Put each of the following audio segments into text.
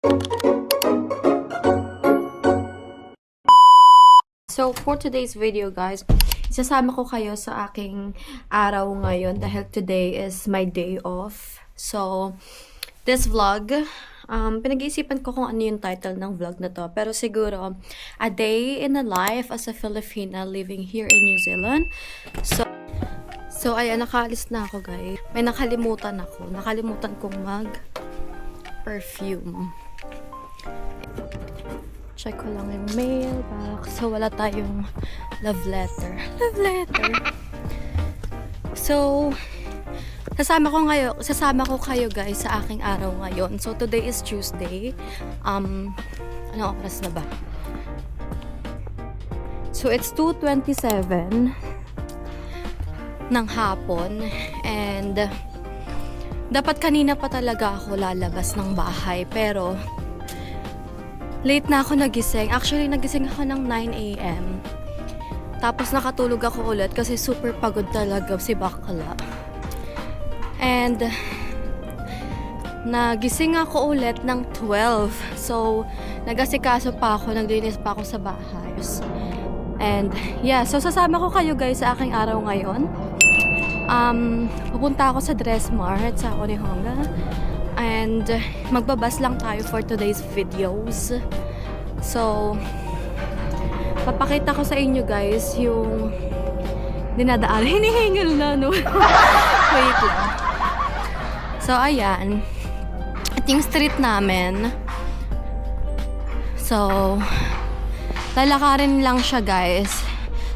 So, for today's video, guys, isasama ko kayo sa aking araw ngayon dahil today is my day off. So, this vlog, pinag-iisipan ko kung ano yung title ng vlog na to. Pero siguro, a day in the life as a Filipina living here in New Zealand. So ayan, nakaalis na ako, guys. May nakalimutan ako. Nakalimutan kong mag-perfume. Check ko lang yung mailbox. So, wala tayong love letter. Love letter. So, sasama ko kayo guys sa aking araw ngayon. So, today is Tuesday. Ano oras na ba? So, it's 2:27 ng hapon. And, dapat kanina pa talaga ako lalabas ng bahay. Pero, late na ako nagising. Actually, nagising ako ng 9 a.m. Tapos nakatulog ako ulit kasi super pagod talaga si bakla. And nagising ako ulit ng 12. So, nagasikaso pa ako, naglinis pa ako sa bahay. And yeah, so sasama ko kayo guys sa aking araw ngayon. Pupunta ako sa Dressmart sa Onehonga. And magbabas lang tayo for today's videos. So, papakita ko sa inyo guys yung dinadaan. Hinihingal na, no? Wait lang. So, ayan. At yung street namin. So, lalakarin lang siya guys.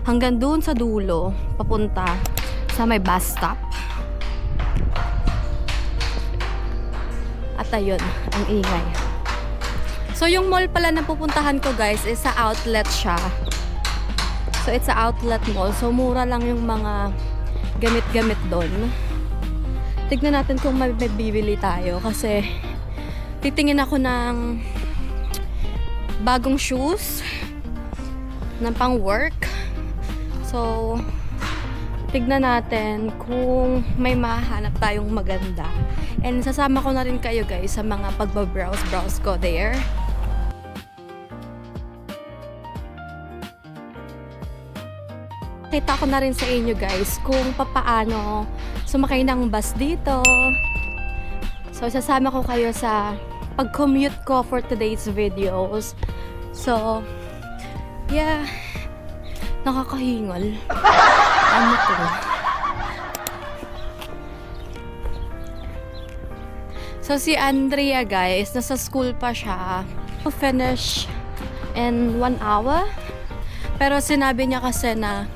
Hanggang doon sa dulo. Papunta sa may bus stop. At ayun, ang ingay. So, yung mall pala na pupuntahan ko guys is sa outlet siya. So, it's a outlet mall. So, mura lang yung mga gamit-gamit doon. Tignan natin kung may bibili tayo. Kasi, titingin ako ng bagong shoes ng pang-work. So, tignan natin kung may mahanap tayong maganda. And sasama ko na rin kayo guys sa mga pagbabrowse ko there. Kita ko na rin sa inyo guys kung papaano sumakay ng bus dito. So sasama ko kayo sa pag-commute ko for today's videos. So, yeah. Nakakahingal. Ano to? So, si Andrea, guys, nasa school pa siya. Finish in 1 hour. Pero sinabi niya kasi na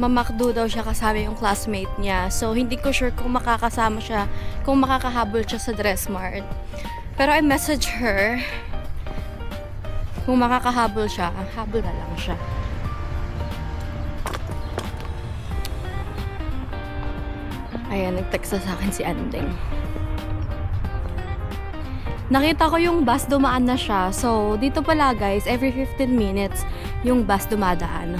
mamakdo daw siya kasama yung classmate niya. So, hindi ko sure kung makakasama siya, kung makakahabol siya sa Dressmart. Pero I message her. Kung makakahabol siya, habol na lang siya. Ayan, nag-text sa akin si Anding. Nakita ko yung bus, dumaan na siya. So, dito pala guys, every 15 minutes, yung bus dumadaan.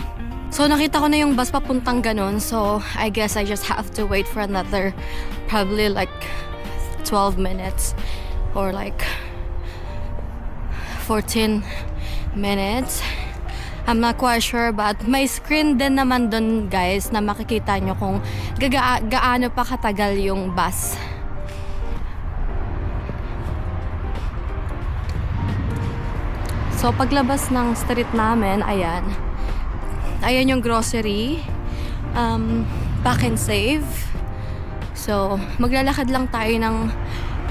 So, nakita ko na yung bus papuntang ganun. So, I guess I just have to wait for another, probably like 12 minutes. Or like 14 minutes. I'm not quite sure, but may screen din naman dun guys na makikita nyo kung gaano pa katagal yung bus. So paglabas ng street namin, ayan. Ayan yung grocery. Pack and save. So maglalakad lang tayo ng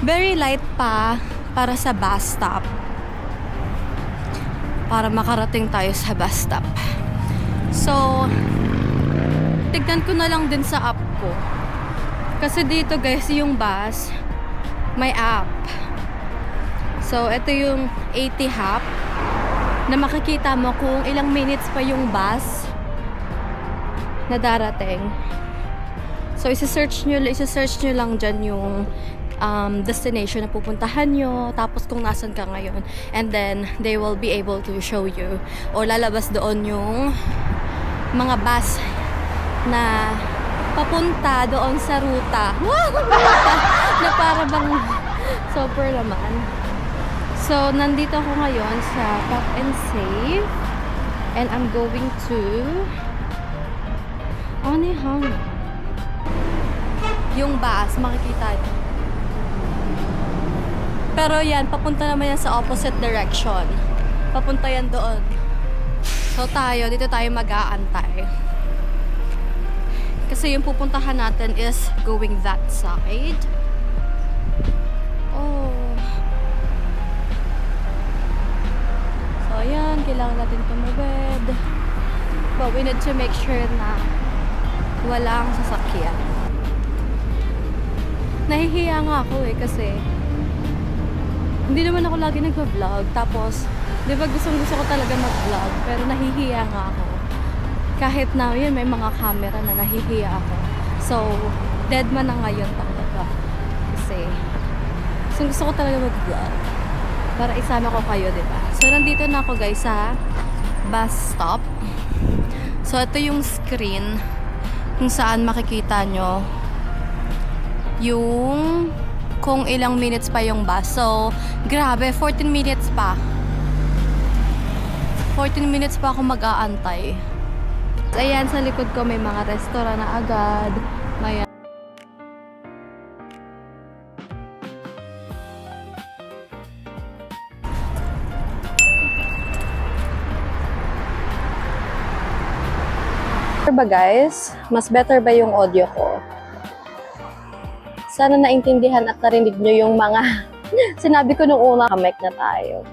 very light pa para sa bus stop. Para makarating tayo sa bus stop. So, tignan ko na lang din sa app ko. Kasi dito guys, yung bus, may app. So, ito yung 80 hop na makikita mo kung ilang minutes pa yung bus na darating. So, isa-search nyo lang dyan yung destination na pupuntahan nyo, tapos kung nasan ka ngayon, and then they will be able to show you or lalabas doon yung mga bus na papunta doon sa ruta. Na para bang Super laman. So, nandito ako ngayon sa Pack and Save. And I'm going to Onihang. Yung bus, makikita nyo. Pero yan, papunta naman yan sa opposite direction. Papunta yan doon. So dito tayo mag-aantay. Kasi yung pupuntahan natin is going that side. Oh. So ayan, kailangan natin tumawid. But we need to make sure na walang sasakyan. Nahihiya nga ako kasi hindi naman ako lagi nagpa-vlog. Tapos, di ba gusto ko talaga mag-vlog, pero nahihiya nga ako. Kahit na yun, may mga camera na nahihiya ako. So, dead man na ngayon talaga. Kasi, gusto ko talaga mag-vlog. Para isama ko kayo, di ba? So, nandito na ako guys sa bus stop. So, ito yung screen kung saan makikita nyo yung kung ilang minutes pa yung bus. So, grabe, 14 minutes pa. 14 minutes pa ako mag-aantay. Ayan, sa likod ko may mga restaurant na agad. May ba guys? Mas better ba yung audio ko? Sana naintindihan at narinig nyo yung mga sinabi ko nung una. Mic na tayo.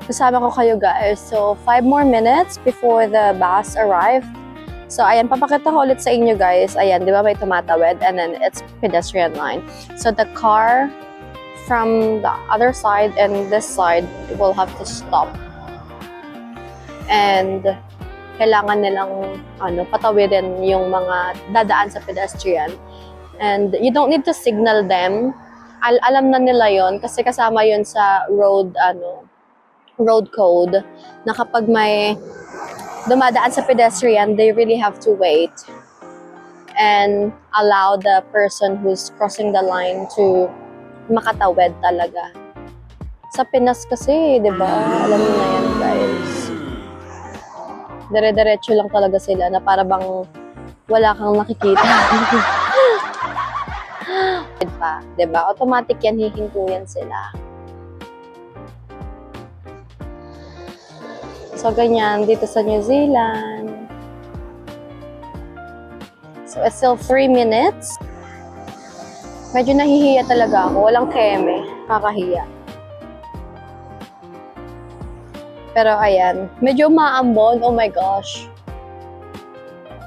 Kasama ko kayo guys. So, 5 more minutes before the bus arrived. So, ayan, papakita ko ulit sa inyo guys. Ayan, di ba may tumatawid? And then, it's pedestrian line. So, the car from the other side and this side will have to stop. And, kailangan nilang patawidin yung mga dadaan sa pedestrian. And you don't need to signal them. Alam na nila yon kasi kasama yon sa road code na kapag may dumadaan sa pedestrian, they really have to wait and allow the person who's crossing the line to makatawid talaga. Sa Pinas kasi, di ba? Alam niyo na yan, guys. Dire-diretso lang talaga sila na para bang wala kang nakikita. Pa, 'di ba? Automatic yan, hihintuyan sila. So ganyan dito sa New Zealand. So it's still 3 minutes. Medyo nahihiya talaga ako, walang keme, kakahiya. Pero ayan, medyo maambon, oh my gosh.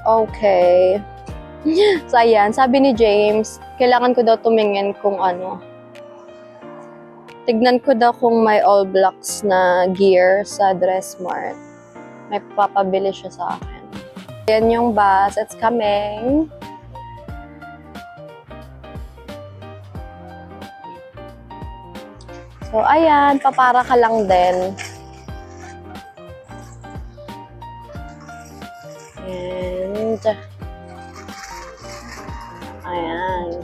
Okay. So ayan, sabi ni James, kailangan ko daw tumingin kung tignan ko daw kung may all blacks na gear sa Dressmart. May papabili siya sa akin. Ayan yung bus, it's coming. So ayan, papara ka lang din. And ayan.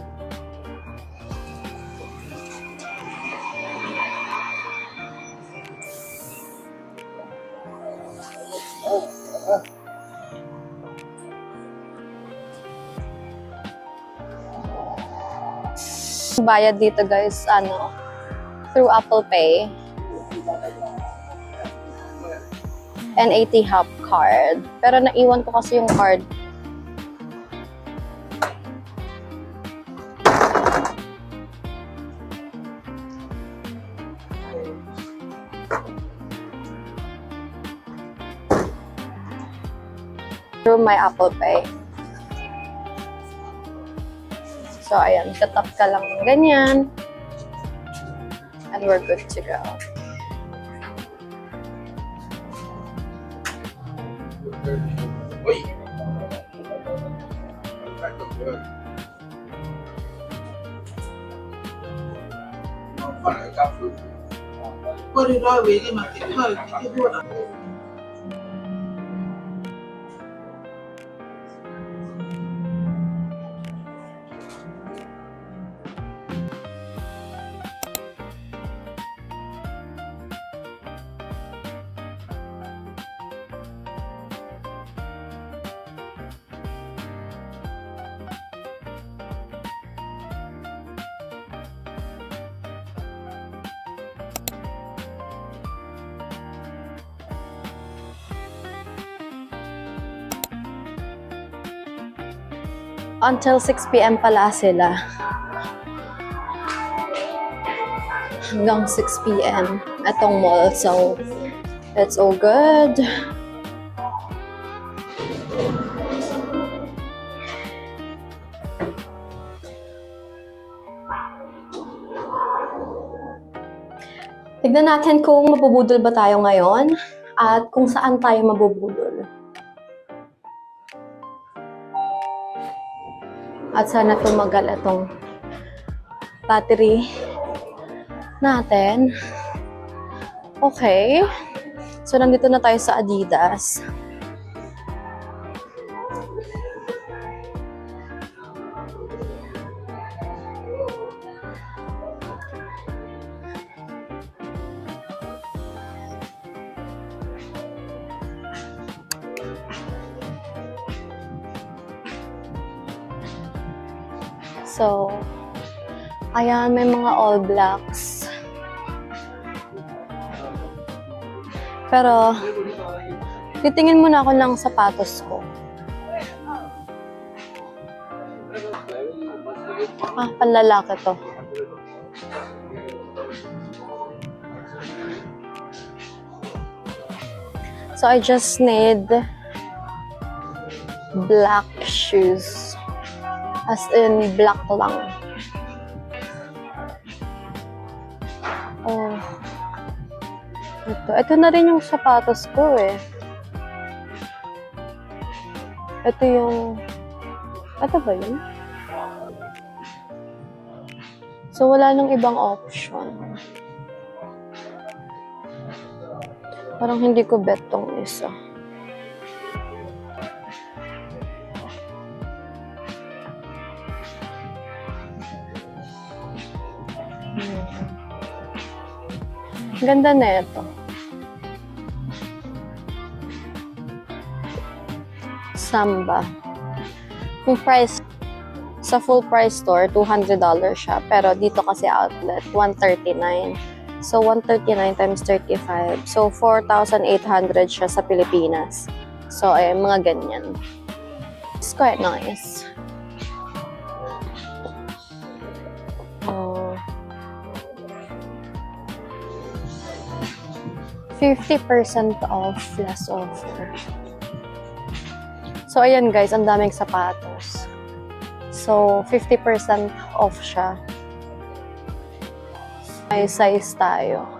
Bayad dito guys, through Apple Pay. And 80 Hub card. Pero naiwan ko kasi yung card. Through my Apple Pay. So, ayan, tatap ka lang ng ganyan. And we're good to go. Until 6 p.m. pala sila. Hanggang 6 p.m. Itong mall. So, it's all good. Tignan natin kung mabubudol ba tayo ngayon at kung saan tayo mabubudol. At sana tumagal itong battery natin. Okay. So, nandito na tayo sa Adidas. So, ayan, may mga All Blacks. Pero, titingin muna ako ng sapatos ko. Panlalaki to. So, I just need black shoes. As in, black lang. Oh. Ito na rin yung sapatos ko eh. Ito yung... Ito ba yun? So, wala nang ibang option. Parang hindi ko bet tong isa. Ganda na ito. Samba. Yung price, sa full price store, $200 siya. Pero dito kasi outlet, $139. So, 139 times 35. So, 4,800 siya sa Pilipinas. So, ay mga ganyan. It's quite nice. 50% off, less offer. So, ayan guys, ang daming sapatos. So, 50% off siya. May size tayo.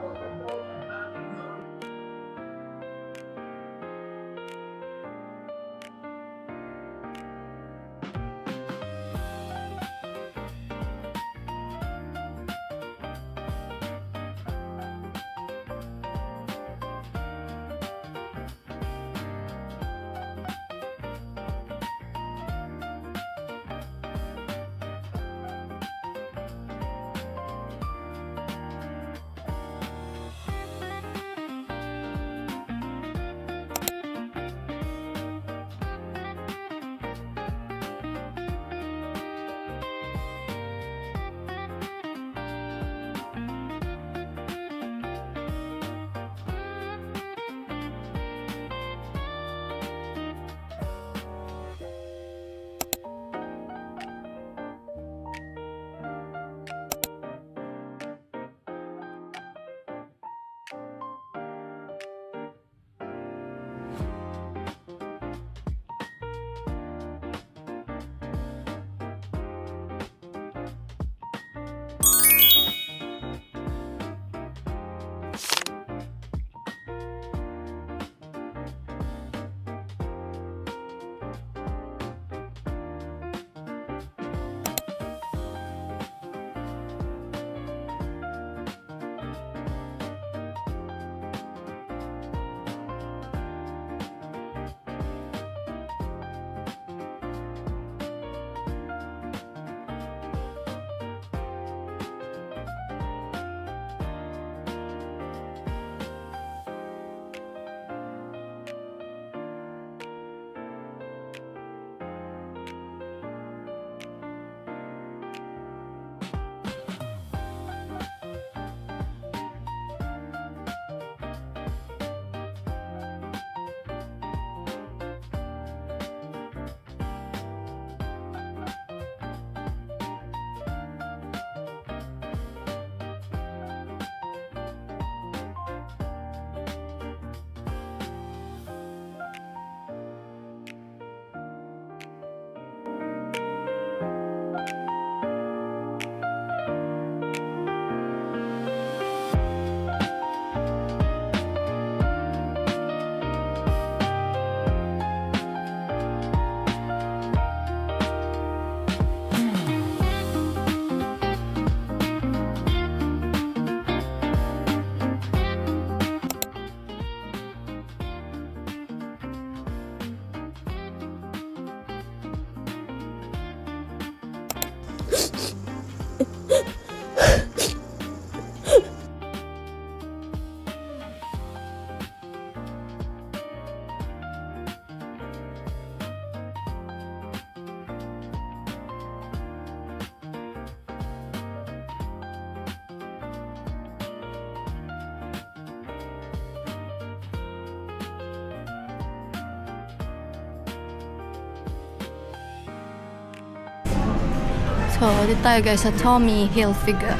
So, dito tayo guys sa Tommy Hilfiger.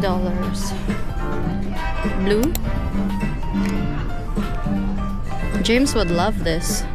Dollars. Blue. James would love this.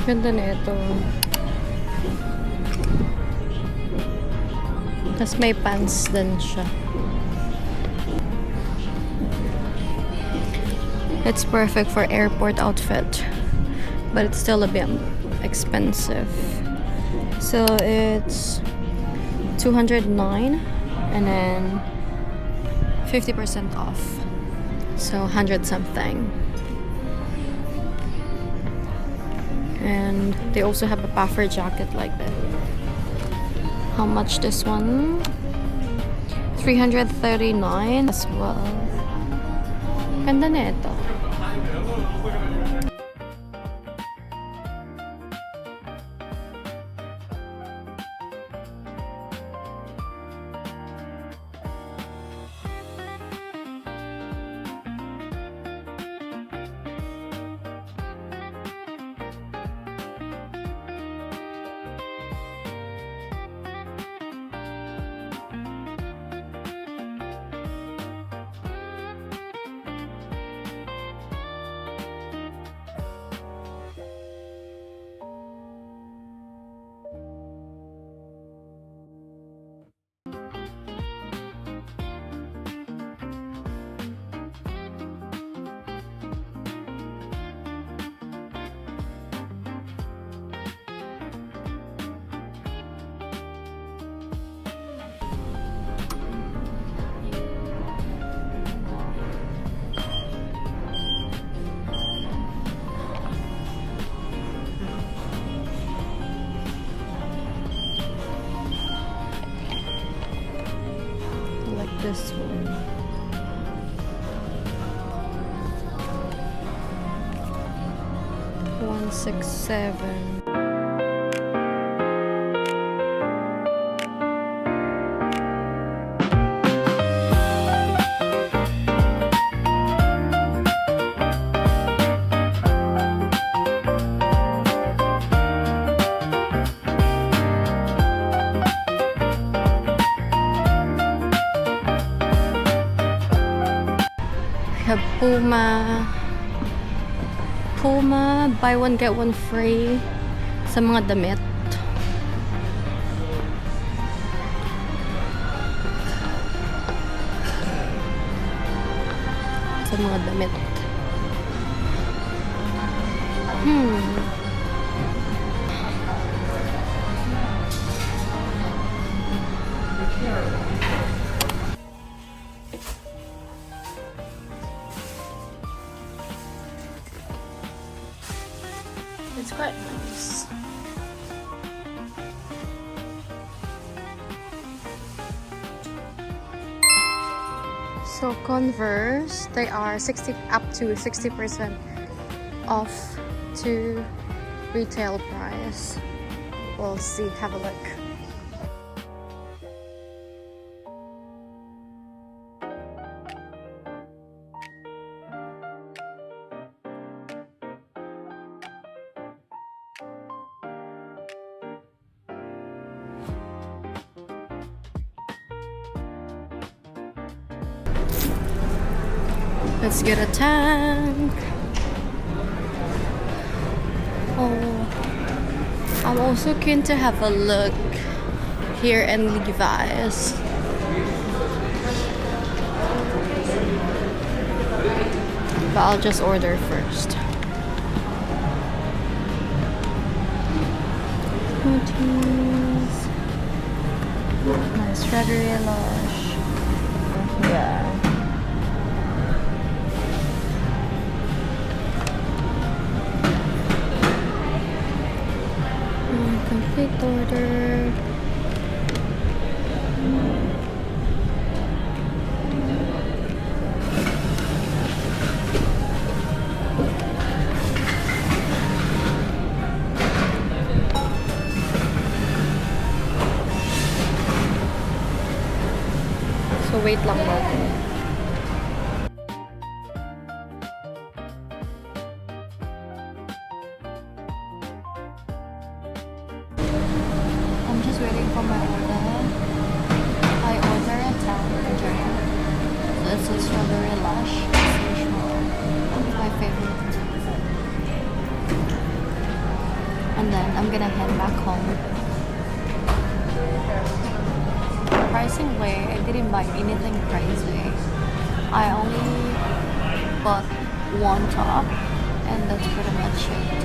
Ganda na ito. Tapos may pants din siya. It's perfect for airport outfit. But it's still a bit expensive. So it's $209 and then 50% off. So 100 something. And they also have a puffer jacket like that. How much this one? $339 as well. Ganda na ito. This one. $167. Have Puma, buy one get one free sa mga damit. Sa mga damit. It's quite nice. So Converse, they are up to 60% off to retail price. We'll see, have a look. Let's get a tank. Oh, I'm also keen to have a look here in Levi's. But I'll just order first. Smoothies. Nice strawberry lush. Yeah. Complete order. So wait lang natin. I'm just waiting for my order. I order a tangerine. So it's a strawberry lush. As usual. My favorite. And then I'm gonna head back home. Surprisingly, I didn't buy anything crazy. I only bought one top, and that's pretty much it.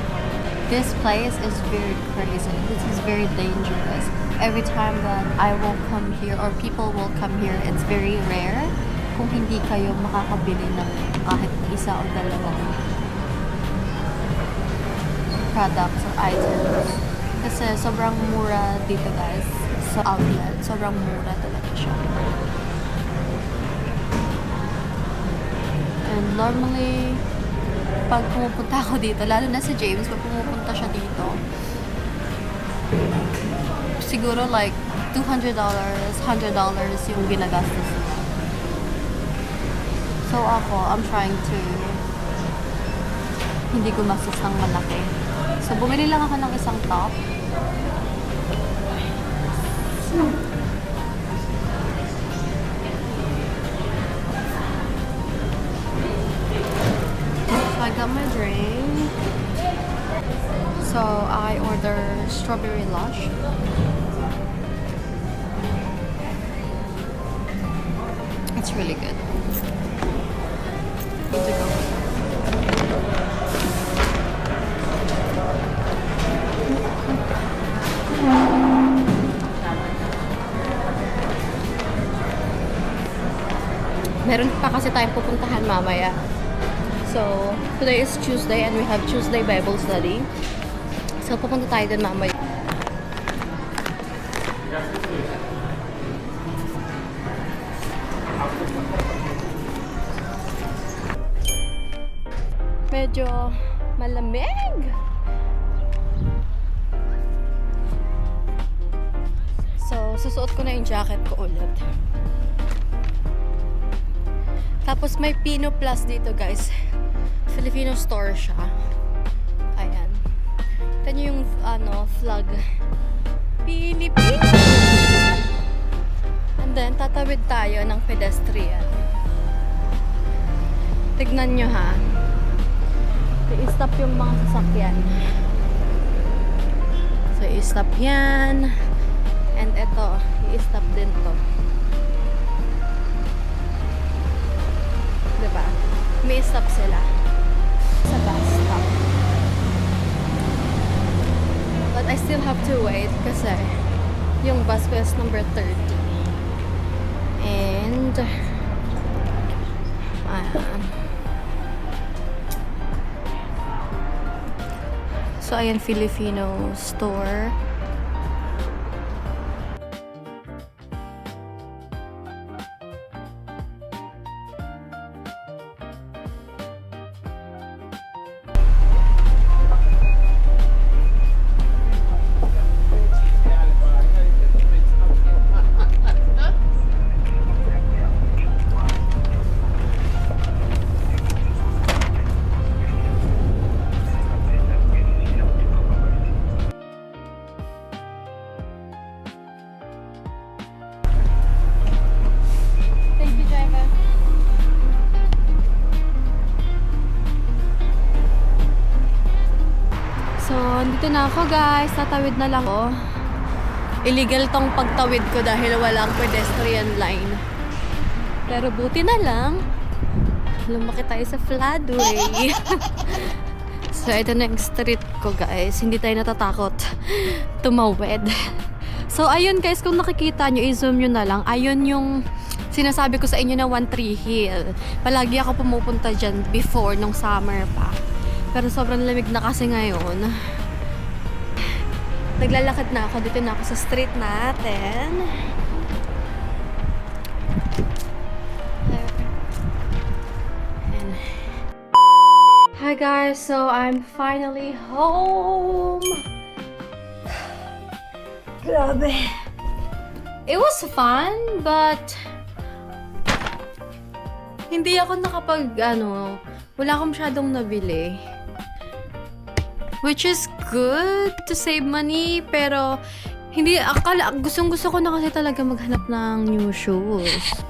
This place is very crazy. This is very dangerous. Every time that I will come here or people will come here, it's very rare kung hindi kayo makakabili ng kahit isa o dalawang products or items. Kasi sobrang mura dito guys sa outlet. Sobrang mura talaga siya. And normally, pag pumupunta ako dito, lalo na si James, pag pumupunta siya dito, siguro like $200, $100 yung ginagastos niya. So ako, I'm trying to hindi gumastos ng malaki. So bumili lang ako ng isang top. So I got my drink. So I order strawberry lush. It's really good. Need to go. Meron pa kasi tayong pupuntahan mamaya. So, today is Tuesday and we have Tuesday Bible study. So, pupunta tayo din mamaya. Medyo malamig. So, susuot ko na yung jacket ko ulit. Tapos may Pino Plus dito guys. Filipino store siya. Ayan. Ito nyo yung flag. Pilipinas! And then, tatawid tayo ng pedestrian. Tignan nyo ha. I-stop yung mga sasakyan. So, i-stop yan. And ito, i-stop din to. Diba? May stop sila sa bus stop. But I still have to wait kasi yung bus ko is number 30. And so ayan, Filipino store. na ako guys. Tatawid na lang ako. Illegal tong pagtawid ko dahil walang pedestrian line. Pero buti na lang. Lumaki tayo sa floodway. So, ito na yung street ko guys. Hindi tayo natatakot tumawid. So, ayun guys, kung nakikita nyo, i-zoom nyo na lang. Ayun yung sinasabi ko sa inyo na One Tree Hill. Palagi ako pumupunta dyan before, nung summer pa. Pero sobrang lamig na kasi ngayon. Naglalakad na ako. Dito na ako sa street natin. Hi guys, so I'm finally home. Grabe. It was fun, but hindi ako wala akong masyadong nabili. Which is good to save money, pero gustong-gusto ko na kasi talaga maghanap ng new shoes.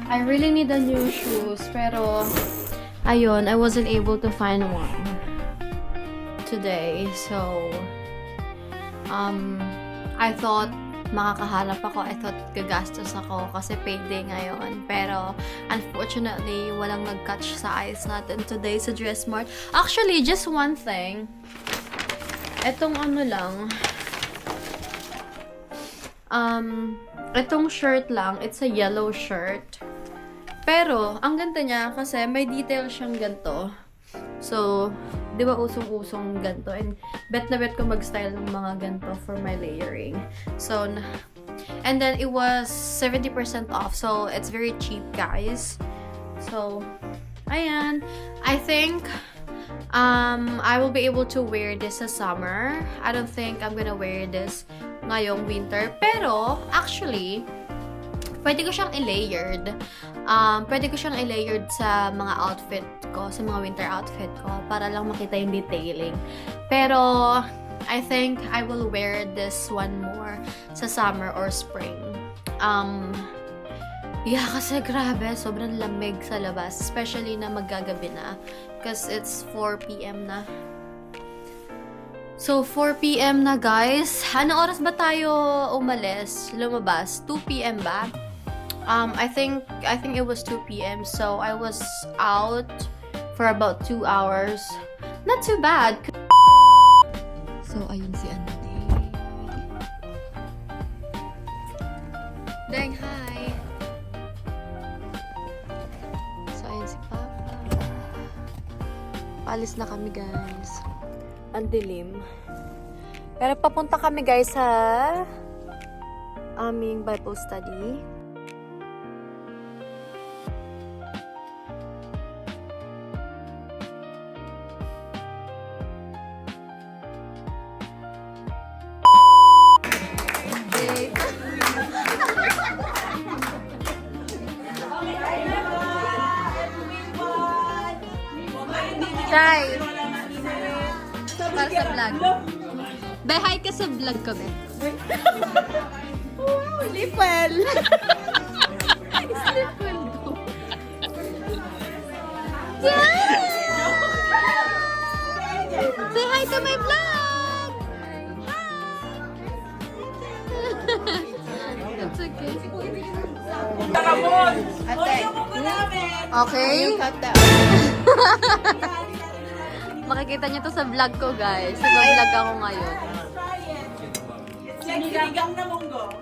I really need a new shoes, pero ayun, I wasn't able to find one today. So, I thought makakahanap ako. I thought gagastos ako kasi payday ngayon. Pero, unfortunately, walang nag-catch sa eyes natin today sa Dressmart. Actually, just one thing. Etong itong shirt lang. It's a yellow shirt. Pero, ang ganda niya kasi may detail siyang ganito. So, di ba usong-usong ganito? And bet na bet ko mag-style ng mga ganito for my layering. So, and then it was 70% off. So, it's very cheap, guys. So, ayan. I think I will be able to wear this sa summer. I don't think I'm gonna wear this ngayong winter. Pero, actually, pwede ko siyang i-layered. Pwede ko siyang i-layered sa mga outfit ko, sa mga winter outfit ko, para lang makita yung detailing. Pero, I think I will wear this one more sa summer or spring. Yeah, kasi grabe, sobrang lamig sa labas. Especially na maggagabi na. Because it's 4 p.m. na. So, 4 p.m. na, guys. Anong oras ba tayo lumabas? 2 p.m. ba? I think it was 2 p.m. So, I was out for about 2 hours. Not too bad. So, ayun si Andy. Dang, hi! So, ayun si Papa. Paalis na kami, guys. Ang dilim. Pero papunta kami, guys, sa aming Bible study. Try. Para sa vlog. Be, hi ka sa vlog ko, be. Wow, lipel! Lipel ko. Yeah! Say hi to my vlog! Hi! That's okay. Okay? Makikita niyo to sa vlog ko, guys. Nag-vlog ako ngayon. Sinigang na munggo.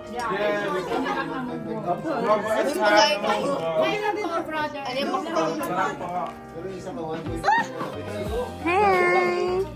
Hey!